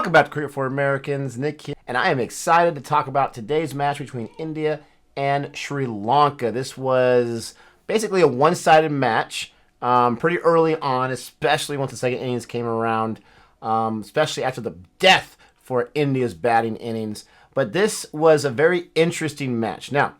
Welcome back to Cricket for Americans. Nick here, and I am excited to talk about today's match between India and Sri Lanka. This was basically a one-sided match pretty early on, especially once the second innings came around, especially after the death for India's batting innings. But this was a very interesting match. Now,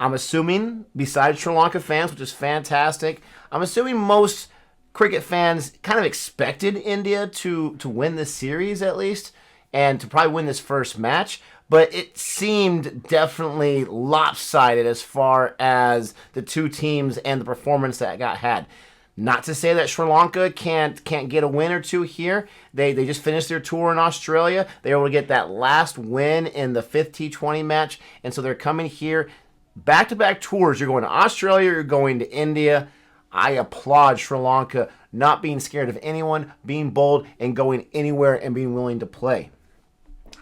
I'm assuming, besides Sri Lanka fans, which is fantastic, I'm assuming most cricket fans kind of expected India to win this series at least, and to probably win this first match. But it seemed definitely lopsided as far as the two teams and the performance that got had. Not to say that Sri Lanka can't get a win or two here. They just finished their tour in Australia. They were able to get that last win in the 5th T20 match, and so they're coming here. Back-to-back tours. You're going to Australia, you're going to India. I applaud Sri Lanka not being scared of anyone, being bold, and going anywhere and being willing to play.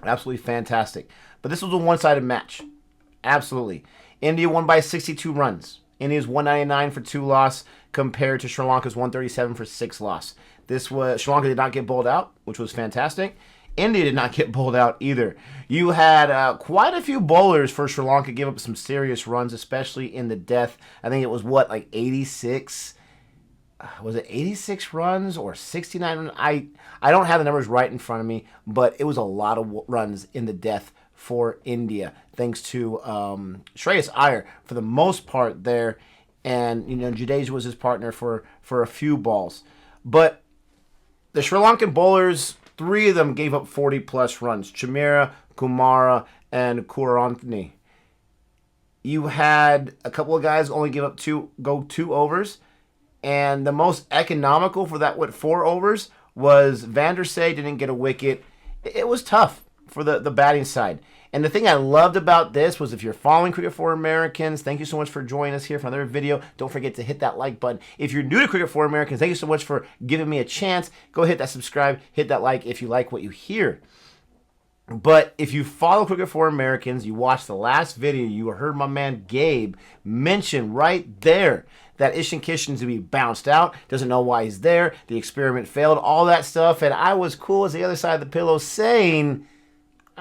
Absolutely fantastic. But this was a one-sided match. Absolutely. India won by 62 runs. India's 199 for 2 loss compared to Sri Lanka's 137 for 6 loss. Sri Lanka did not get bowled out, which was fantastic. India did not get bowled out either. You had quite a few bowlers for Sri Lanka give up some serious runs, especially in the death. I think it was, like 86? Was it 86 runs or 69 runs? I don't have the numbers right in front of me, but it was a lot of runs in the death for India, thanks to Shreyas Iyer for the most part there. And, Jadeja was his partner for a few balls. But the Sri Lankan bowlers, 3 of them gave up 40-plus runs. Chamira, Kumara, and Kuranthani. You had a couple of guys only give up 2 overs. And the most economical for that, 4 overs, was Van der Sey didn't get a wicket. It was tough for the batting side. And the thing I loved about this was, if you're following Cricket for Americans, thank you so much for joining us here for another video. Don't forget to hit that like button. If you're new to Cricket for Americans, thank you so much for giving me a chance. Go hit that subscribe, hit that like if you like what you hear. But if you follow Cricket for Americans, you watched the last video, you heard my man Gabe mention right there that Ishan Kishan's to be bounced out, doesn't know why he's there, the experiment failed, all that stuff. And I was cool as the other side of the pillow saying,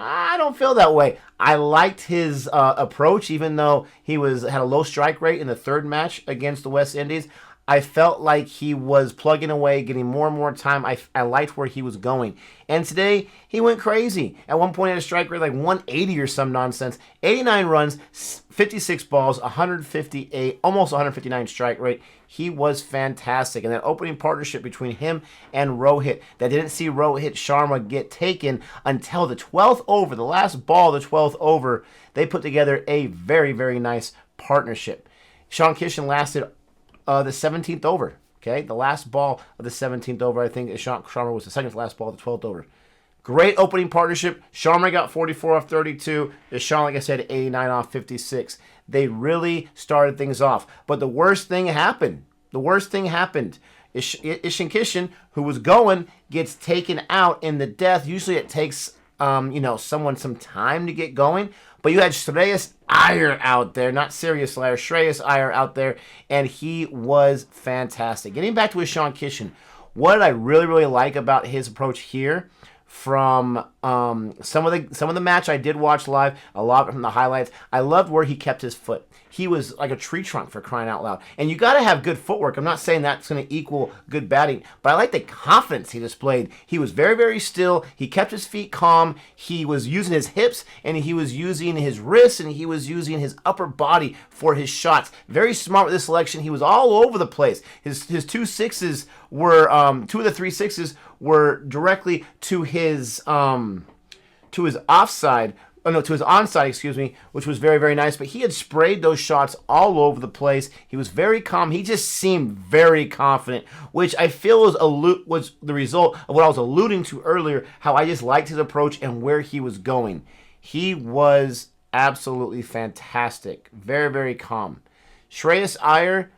I don't feel that way. I liked his approach, even though he had a low strike rate in the 3rd match against the West Indies. I felt like he was plugging away, getting more and more time. I liked where he was going. And today, he went crazy. At one point, he had a strike rate like 180 or some nonsense. 89 runs, 56 balls, 158, almost 159 strike rate. He was fantastic. And that opening partnership between him and Rohit, that didn't see Rohit Sharma get taken until the 12th over, the last ball of the 12th over, they put together a very, very nice partnership. Ishan Kishan lasted the 17th over, okay? The last ball of the 17th over, I think Ishan Sharma was the second to last ball of the 12th over. Great opening partnership. Sharma got 44 off 32. Ishan, like I said, 89 off 56. They really started things off. But the worst thing happened. The worst thing happened. Ishan Kishan, who was going, gets taken out in the death. Usually it takes someone some time to get going. But you had Shreyas Iyer out there, not Sirius Iyer, Shreyas Iyer out there, and he was fantastic. Getting back to Ishan Kishan, what did I really, really like about his approach here? From some of the match I did watch live, a lot from the highlights, I loved where he kept his foot. He was like a tree trunk, for crying out loud. And you got to have good footwork. I'm not saying that's going to equal good batting, but I like the confidence he displayed. He was very, very still. He kept his feet calm. He was using his hips, and he was using his wrists, and he was using his upper body for his shots. Very smart with this selection. He was all over the place. His 2 sixes were 2 of the 3 sixes were directly to his offside. Oh, no, to his onside, excuse me, which was very, very nice. But he had sprayed those shots all over the place. He was very calm. He just seemed very confident, which I feel was the result of what I was alluding to earlier, how I just liked his approach and where he was going. He was absolutely fantastic. Very, very calm. Shreyas Iyer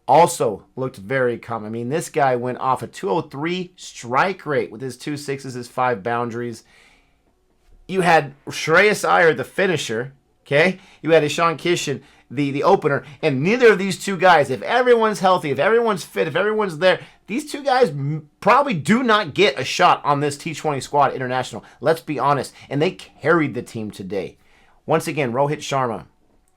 also looked very calm. I mean, this guy went off a 203 strike rate with his 2 sixes, his 5 boundaries. You had Shreyas Iyer, the finisher, okay? You had Ishan Kishan the opener. And neither of these two guys, if everyone's healthy, if everyone's fit, if everyone's there, these two guys probably do not get a shot on this T20 squad international. Let's be honest. And they carried the team today. Once again, Rohit Sharma.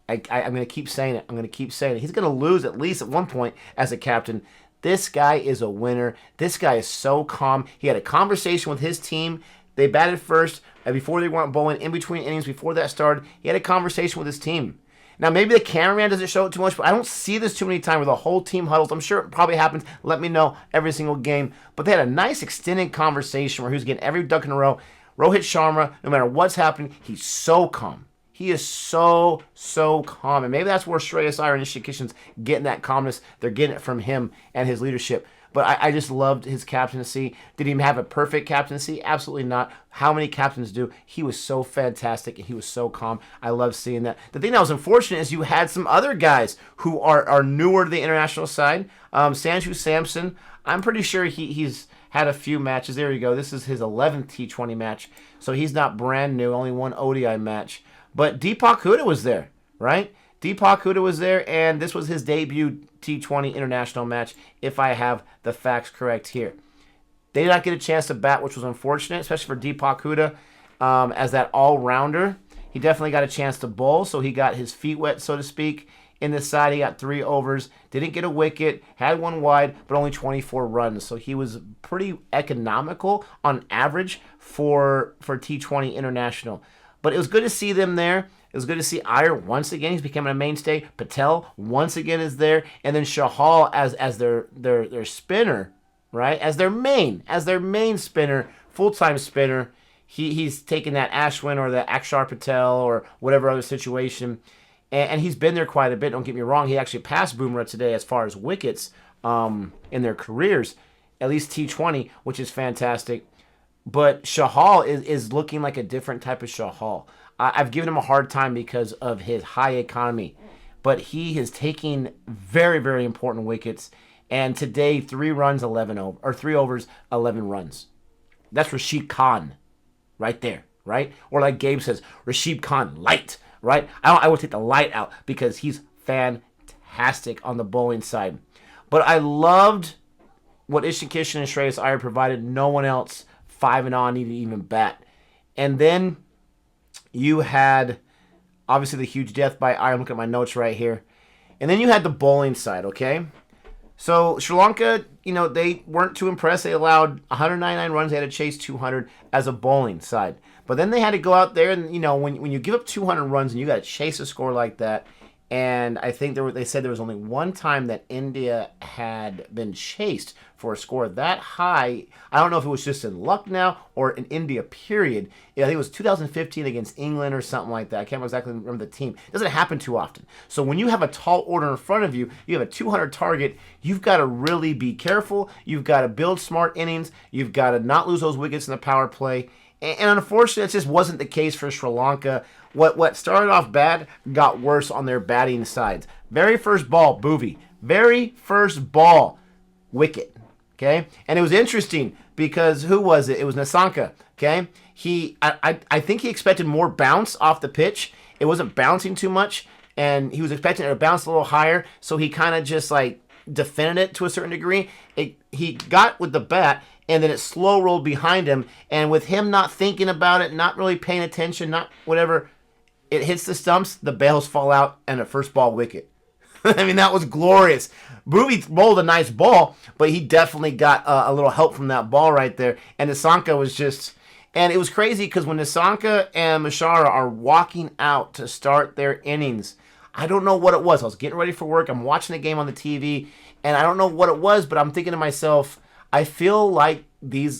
I'm going to keep saying it. I'm going to keep saying it. He's going to lose at least at one point as a captain. This guy is a winner. This guy is so calm. He had a conversation with his team. They batted first, and before they went bowling, in between innings, before that started, he had a conversation with his team. Now, maybe the cameraman doesn't show it too much, but I don't see this too many times where the whole team huddles. I'm sure it probably happens. Let me know every single game. But they had a nice extended conversation where he was getting every duck in a row. Rohit Sharma, no matter what's happening, he's so calm. He is so calm. And maybe that's where Shreyas Iyer and Ishii Kishan's getting that calmness. They're getting it from him and his leadership. But I just loved his captaincy. Did he have a perfect captaincy? Absolutely not. How many captains do? He was so fantastic, and he was so calm. I love seeing that. The thing that was unfortunate is you had some other guys who are newer to the international side. Sanju Samson, I'm pretty sure he's had a few matches. There you go. This is his 11th T20 match, so he's not brand new, only one ODI match. But Deepak Huda was there, right? Deepak Huda was there, and this was his debut T20 international match, if I have the facts correct here. They did not get a chance to bat, which was unfortunate, especially for Deepak Huda as that all-rounder. He definitely got a chance to bowl, so he got his feet wet, so to speak. In this side, he got 3 overs, didn't get a wicket, had 1 wide, but only 24 runs. So he was pretty economical on average for T20 International. But it was good to see them there. It was good to see Iyer once again. He's becoming a mainstay. Patel once again is there. And then Shahal as their spinner, right? As their main spinner, full-time spinner. He's taken that Ashwin or the Akshar Patel or whatever other situation. And he's been there quite a bit. Don't get me wrong. He actually passed Bumrah today as far as wickets in their careers, at least T20, which is fantastic. But Shahal is looking like a different type of Shahal. I've given him a hard time because of his high economy. But he is taking very, very important wickets. And today, 3 overs, 11 runs. That's Rashid Khan right there, right? Or like Gabe says, Rashid Khan light, right? I would take the light out because he's fantastic on the bowling side. But I loved what Ishii Kishan and Shreyas Iyer provided. No one else 5-0 needed to even bat. And then you had, obviously, the huge death by Iyer. I'm looking at my notes right here. And then you had the bowling side, okay? So Sri Lanka, they weren't too impressed. They allowed 199 runs. They had to chase 200 as a bowling side. But then they had to go out there and, when you give up 200 runs and you got to chase a score like that, and I think they said there was only one time that India had been chased for a score that high. I don't know if it was just in luck now or in India, period. I think it was 2015 against England or something like that. I can't exactly remember the team. It doesn't happen too often. So when you have a tall order in front of you, you have a 200 target, you've got to really be careful. You've got to build smart innings. You've got to not lose those wickets in the power play. And unfortunately, it just wasn't the case for Sri Lanka. What started off bad got worse on their batting sides. Very first ball, Bhuvi. Very first ball, wicket. Okay? And it was interesting because who was it? It was Nissanka. Okay? I think he expected more bounce off the pitch. It wasn't bouncing too much, and he was expecting it to bounce a little higher, so he kind of just defended it to a certain degree. He got with the bat, and then it slow rolled behind him, and with him not thinking about it, not really paying attention, not whatever, it hits the stumps, the bails fall out, and a first ball wicket. I mean, that was glorious. Bhuvi bowled a nice ball, but he definitely got a little help from that ball right there, and Nissanka was just... And it was crazy because when Nissanka and Mashara are walking out to start their innings, I don't know what it was. I was getting ready for work. I'm watching the game on the TV, and I don't know what it was, but I'm thinking to myself, I feel like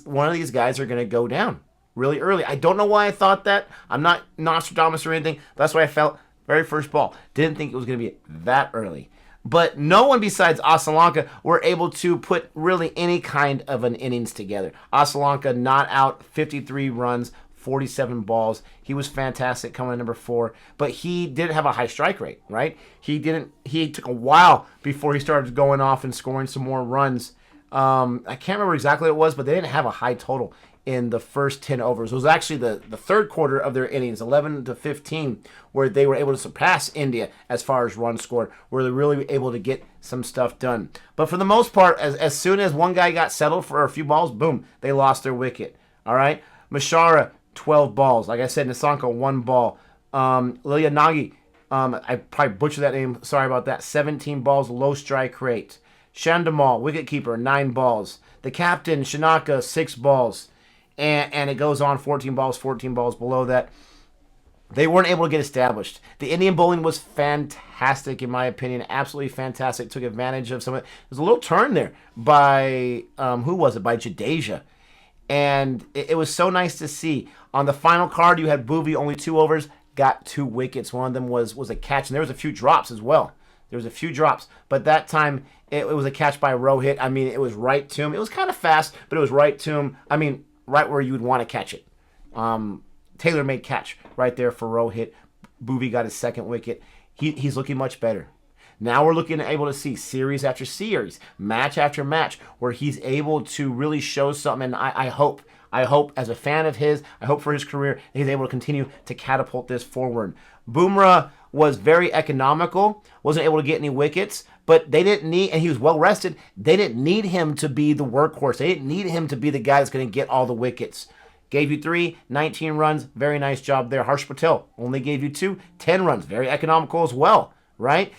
one of these guys are going to go down really early. I don't know why I thought that. I'm not Nostradamus or anything. That's why I felt very first ball. Didn't think it was going to be that early. But no one besides Asalanka were able to put really any kind of an innings together. Asalanka not out 53 runs, 47 balls. He was fantastic coming in number 4, but he didn't have a high strike rate, right? He took a while before he started going off and scoring some more runs. I can't remember exactly what it was, but they didn't have a high total in the first 10 overs. It was actually the third quarter of their innings, 11-15, where they were able to surpass India as far as runs scored, where they're really able to get some stuff done. But for the most part, as soon as one guy got settled for a few balls, boom, they lost their wicket. All right? Mashara, 12 balls. Like I said, Nissanka, 1 ball. Lilianagi, I probably butchered that name. Sorry about that. 17 balls, low strike rate. Chandimal, wicketkeeper, 9 balls. The captain, Shanaka, 6 balls. And it goes on, 14 balls below that. They weren't able to get established. The Indian bowling was fantastic, in my opinion. Absolutely fantastic. Took advantage of some of it. There's a little turn there by, who was it? By Jadeja. And it was so nice to see. On the final card, you had Bhuvi, only 2 overs, got 2 wickets. One of them was a catch, and there was a few drops as well. There was a few drops. But that time, it was a catch by Rohit. I mean, it was right to him. It was kind of fast, but it was right to him. I mean, right where you would want to catch it. Tailor-made catch right there for Rohit. Bhuvi got his 2nd wicket. He's looking much better. Now we're able to see series after series, match after match, where he's able to really show something. And I hope as a fan of his, I hope for his career, that he's able to continue to catapult this forward. Bumrah was very economical, wasn't able to get any wickets, but they didn't need, and he was well rested, they didn't need him to be the workhorse. They didn't need him to be the guy that's going to get all the wickets. Gave you 3, 19 runs, very nice job there. Harsh Patel only gave you 2, 10 runs, very economical as well, right?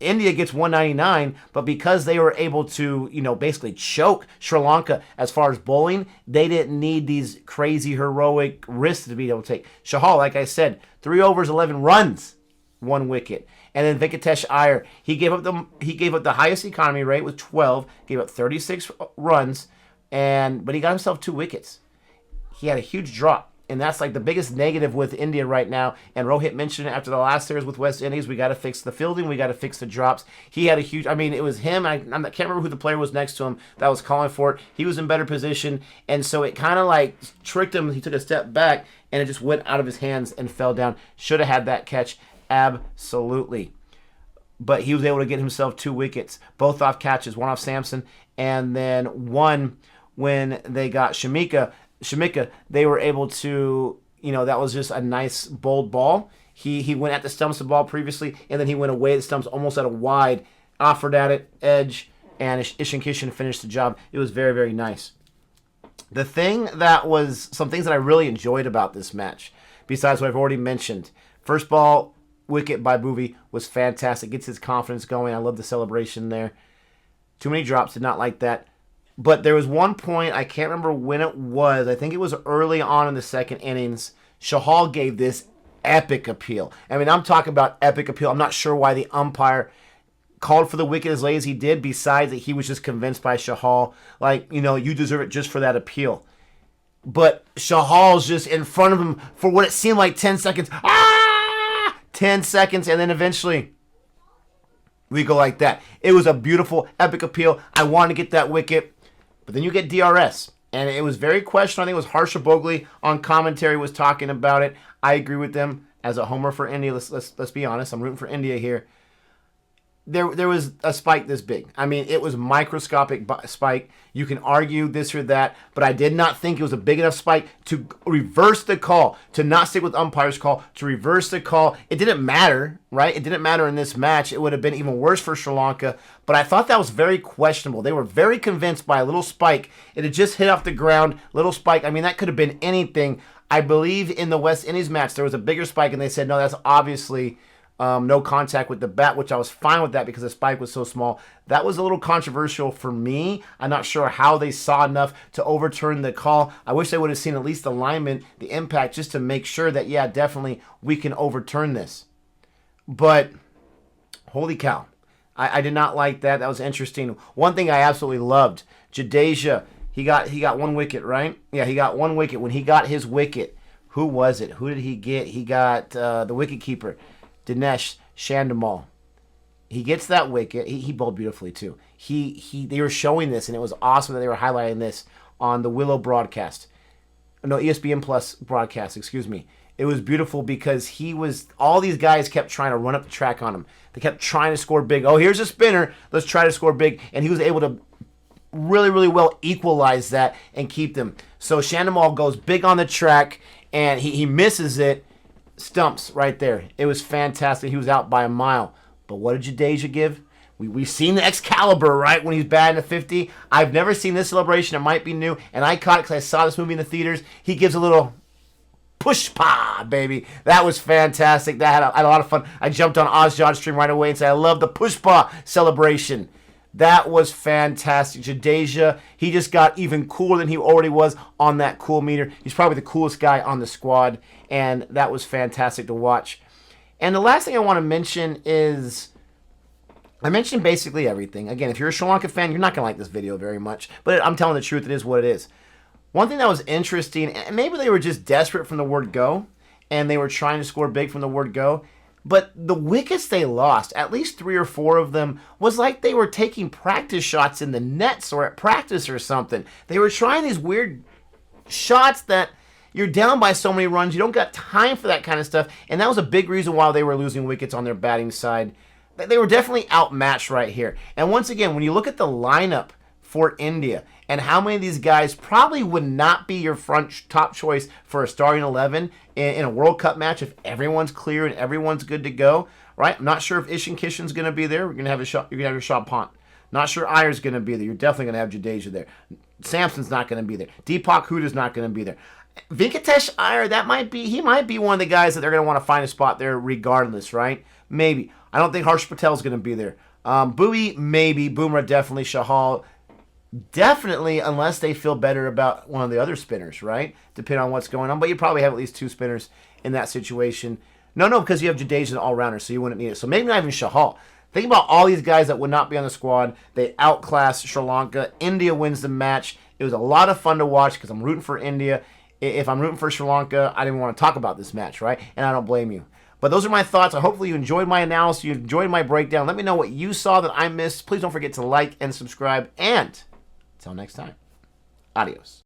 India gets 199, but because they were able to, basically choke Sri Lanka as far as bowling, they didn't need these crazy heroic risks to be able to take. Chahal, like I said, 3 overs, 11 runs, 1 wicket. And then Venkatesh Iyer, he gave up the highest economy rate with 12, gave up 36 runs, but he got himself 2 wickets. He had a huge drop. And that's like the biggest negative with India right now. And Rohit mentioned it after the last series with West Indies. We got to fix the fielding. We got to fix the drops. He had a huge, it was him. I can't remember who the player was next to him that was calling for it. He was in better position. And so it kind of like tricked him. He took a step back and it just went out of his hands and fell down. Should have had that catch. Absolutely. But he was able to get himself 2 wickets, both off catches, 1 off Samson, and then 1 when they got Shamika, they were able to, that was just a nice, bold ball. He went at the stumps of the ball previously, and then he went away at the stumps almost at a wide, offered at it, edge, and Ishan Kishan finished the job. It was very, very nice. Some things that I really enjoyed about this match, besides what I've already mentioned. First ball, wicket by Bhuvi was fantastic. Gets his confidence going. I love the celebration there. Too many drops, did not like that. But there was one point, I can't remember when it was. I think it was early on in the 2nd innings. Chahal gave this epic appeal. I'm talking about epic appeal. I'm not sure why the umpire called for the wicket as late as he did, besides that he was just convinced by Chahal. You deserve it just for that appeal. But Chahal's just in front of him for what it seemed like 10 seconds. 10 seconds, and then eventually we go like that. It was a beautiful, epic appeal. I wanted to get that wicket. But then you get DRS. And it was very questionable. I think it was Harsha Bhogle on commentary was talking about it. I agree with them as a homer for India. Let's be honest. I'm rooting for India here. There was a spike this big. It was microscopic spike. You can argue this or that, but I did not think it was a big enough spike to reverse the call, to not stick with umpire's call, to reverse the call. It didn't matter, right? It didn't matter in this match. It would have been even worse for Sri Lanka, but I thought that was very questionable. They were very convinced by a little spike. It had just hit off the ground, little spike. That could have been anything. I believe in the West Indies match, there was a bigger spike, and they said, no, that's obviously no contact with the bat, which I was fine with that because the spike was so small. That was a little controversial for me. I'm not sure how they saw enough to overturn the call. I wish they would have seen at least the alignment, the impact, just to make sure that, yeah, definitely we can overturn this. But holy cow, I did not like that. That was interesting. One thing I absolutely loved, Jadeja, he got 1 wicket, right? Yeah, he got 1 wicket. When he got his wicket, who was it? Who did he get? He got the wicketkeeper, Dinesh Chandimal. He gets that wicket. He bowled beautifully too. They were showing this, and it was awesome that they were highlighting this on the Willow broadcast. No, ESPN Plus broadcast, excuse me. It was beautiful because all these guys kept trying to run up the track on him. They kept trying to score big. Oh, here's a spinner. Let's try to score big. And he was able to really, really well equalize that and keep them. So Shandamal goes big on the track, and he misses it. Stumps right there. It was fantastic. He was out by a mile. But what did Jadeja give? We've seen the Excalibur, right, when he's batting a 50. I've never seen this celebration. It might be new. And I caught it because I saw this movie in the theaters. He gives a little pushpa, baby. That was fantastic. I had a lot of fun. I jumped on Ozjod's stream right away and said, I love the pushpa celebration. That was fantastic. Jadeja, he just got even cooler than he already was on that cool meter. He's probably the coolest guy on the squad, and that was fantastic to watch. And the last thing I want to mention is, I mentioned basically everything. Again, if you're a Sri Lanka fan, you're not going to like this video very much, but I'm telling the truth, it is what it is. One thing that was interesting, and maybe they were just desperate from the word go, and they were trying to score big from the word go, but the wickets they lost, at least 3 or 4 of them, was like they were taking practice shots in the nets or at practice or something. They were trying these weird shots that you're down by so many runs, you don't got time for that kind of stuff, and that was a big reason why they were losing wickets on their batting side. They were definitely outmatched right here. And once again, when you look at the lineup for India and how many of these guys probably would not be your front top choice for a starting 11 in a World Cup match if everyone's clear and everyone's good to go, right? I'm not sure if Ishan Kishan's going to be there. You're going to have your Rishabh Pant. Not sure Iyer's going to be there. You're definitely going to have Jadeja there. Samson's not going to be there. Deepak Huda's not going to be there. Venkatesh Iyer, he might be one of the guys that they're going to want to find a spot there regardless, right? Maybe. I don't think Harsh Patel's going to be there. Bowie, maybe. Bumrah, definitely. Shahal, definitely, unless they feel better about one of the other spinners, right? Depending on what's going on. But you probably have at least 2 spinners in that situation. No, because you have Jadeja an all-rounder, so you wouldn't need it. So maybe not even Shahal. Think about all these guys that would not be on the squad. They outclassed Sri Lanka. India wins the match. It was a lot of fun to watch because I'm rooting for India. If I'm rooting for Sri Lanka, I didn't want to talk about this match, right? And I don't blame you. But those are my thoughts. Hopefully you enjoyed my analysis. You enjoyed my breakdown. Let me know what you saw that I missed. Please don't forget to like and subscribe. And until next time, adios.